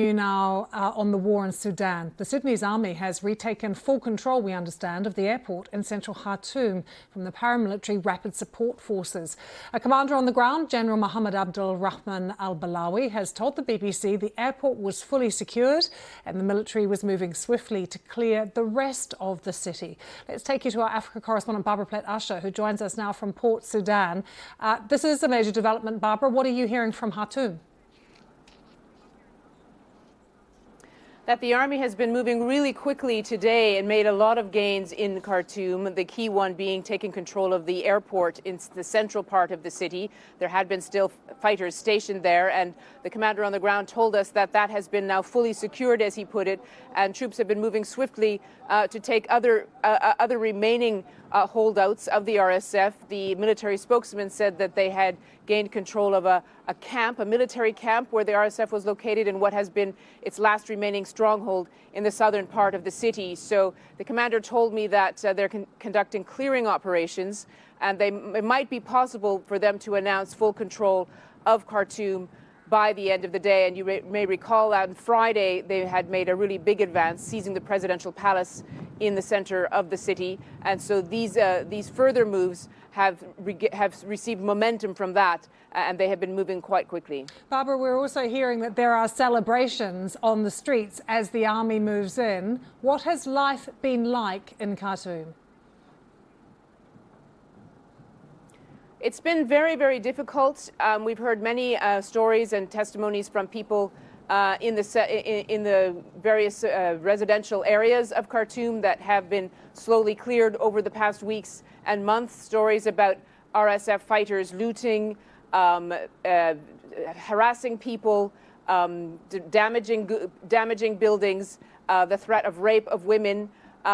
Now on the war in Sudan. The Sudanese army has retaken full control, we understand, of the airport in central Khartoum from the paramilitary rapid support forces. A commander on the ground, General Mahomed Abdel Rahman al-Bilawi, has told the BBC the airport was fully secured and the military was moving swiftly to clear the rest of the city. Let's take you to our Africa correspondent Barbara Platt-Usher, who joins us now from Port Sudan. This is a major development, Barbara. What are you hearing from Khartoum? That the army has been moving really quickly today and made a lot of gains in Khartoum, the key one being taking control of the airport in the central part of the city. There had been still fighters stationed there, and the commander on the ground told us that that has been now fully secured, as he put it, and troops have been moving swiftly to take other remaining holdouts of the RSF. The military spokesman said that they had gained control of a camp, a military camp where the RSF was located in what has been its last remaining stronghold in the southern part of the city. So the commander told me that they're conducting clearing operations, and it might be possible for them to announce full control of Khartoum by the end of the day. And you may recall that on Friday they had made a really big advance, seizing the presidential palace in the center of the city. And so these further moves have received momentum from that, and they have been moving quite quickly. Barbara, we're also hearing that there are celebrations on the streets as the army moves in. What has life been like in Khartoum? It's been very, very difficult. We've heard many stories and testimonies from people in the various residential areas of Khartoum that have been slowly cleared over the past weeks and months. Stories about RSF fighters looting, harassing people, damaging buildings, the threat of rape of women.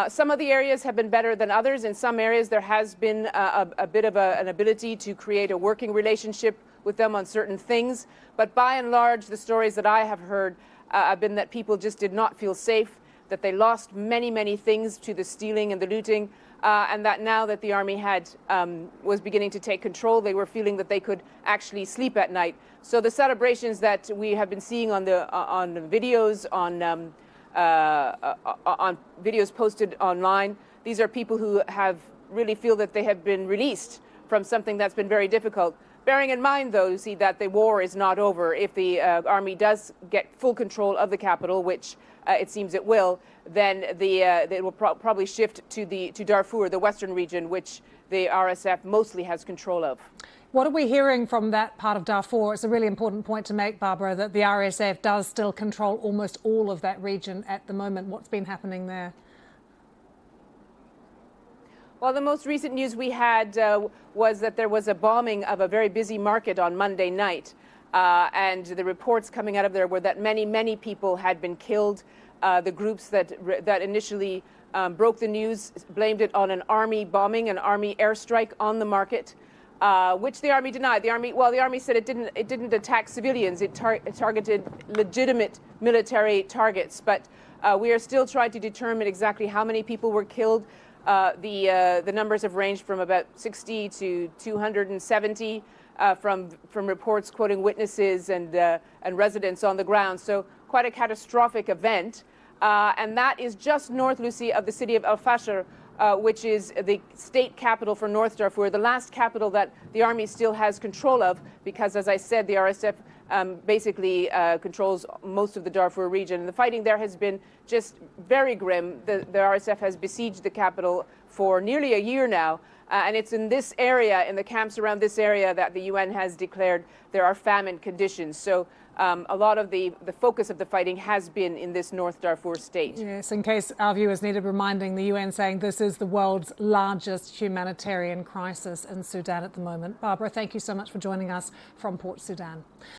Some of the areas have been better than others. In some areas, there has been a bit of an ability to create a working relationship with them on certain things. But by and large, the stories that I have heard have been that people just did not feel safe, that they lost many, many things to the stealing and the looting, and that now that the army was beginning to take control, they were feeling that they could actually sleep at night. So the celebrations that we have been seeing on videos, on videos posted online, these are people who really feel that they have been released from something that's been very difficult. Bearing in mind, though, you see that the war is not over. If the army does get full control of the capital, which it seems it will, then it will probably shift to Darfur, the western region, which the RSF mostly has control of. What are we hearing from that part of Darfur? It's a really important point to make, Barbara, that the RSF does still control almost all of that region at the moment. What's been happening there? Well, the most recent news we had was that there was a bombing of a very busy market on Monday night. And the reports coming out of there were that many, many people had been killed. The groups that initially broke the news blamed it on an army bombing, an army airstrike on the market, which the army denied. The army said it didn't attack civilians. It targeted legitimate military targets. But we are still trying to determine exactly how many people were killed. The numbers have ranged from about 60 to 270 from reports quoting witnesses and residents on the ground. So quite a catastrophic event. And that is just north, Lucy, of the city of al-Fasher, which is the state capital for North Darfur, the last capital that the army still has control of, because, as I said, the RSF basically controls most of the Darfur region. And the fighting there has been just very grim. The RSF has besieged the capital for nearly a year now. And it's in this area, in the camps around this area, that the UN has declared there are famine conditions. So a lot of the focus of the fighting has been in this North Darfur state. Yes, in case our viewers needed reminding, the UN saying this is the world's largest humanitarian crisis in Sudan at the moment. Barbara, thank you so much for joining us from Port Sudan.